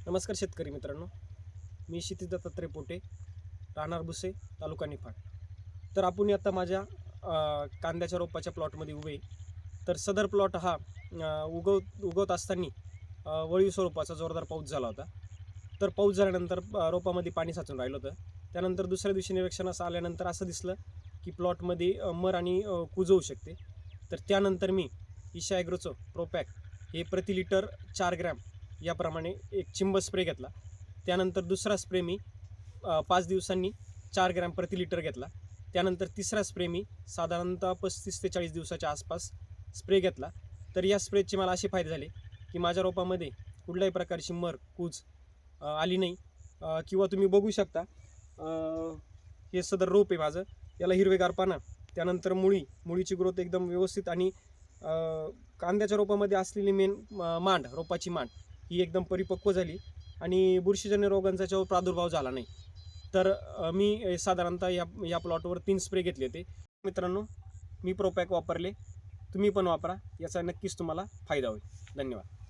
नमस्कार शेतकरी मित्रांनो, मी क्षितिज दत्तात्रय पोटे, राहणार बुसे, तालुका निफाड. तर आपण आता माझ्या कांद्याच्या रोपाच्या प्लॉटमध्ये उभे. तर सदर प्लॉट हा उगवत असताना वळीव स्वरूपाचा जोरदार पाऊस झाला होता. तर पाऊस झाल्यानंतर रोपामध्ये पाणी साचून राहिलं होतं. त्यानंतर दुसऱ्या दिवशी निरीक्षणास आल्यानंतर असं दिसलं की प्लॉटमध्ये मर आणि कूज होऊ शकते. तर त्यानंतर मी ईशा ॲग्रोचं प्रोपॅक हे प्रति लिटर 4 ग्रॅम याप्रमाणे एक चिंब स्प्रे घेतला. त्यानंतर दुसरा स्प्रे मी 5 दिवसांनी 4 ग्रॅम प्रति लिटर घेतला. त्यानंतर तिसरा स्प्रे मी साधारणतः 35 ते 40 दिवसाच्या आसपास स्प्रे घेतला. तर या स्प्रेचे मला असे फायदे झाले की माझ्या रोपामध्ये कुठल्याही प्रकारची मर कूज आली नाही. किंवा तुम्ही बघू शकता, हे सदर रोप आहे माझं, याला हिरवेगार पानं, त्यानंतर मुळीची ग्रोथ एकदम व्यवस्थित आणि कांद्याच्या रोपामध्ये असलेली मेन मांड, रोपाची मांड ही एकदम परिपक्व झाली आणि बुरशीजन्य रोगांचा याच्यावर प्रादुर्भाव झाला नाही. तर मी साधारणतः या प्लॉटवर 3 स्प्रे घेतले होते. मित्रांनो, मी प्रोपॅक वापरले, तुम्ही पण वापरा, याचा नक्कीच तुम्हाला फायदा होईल. धन्यवाद.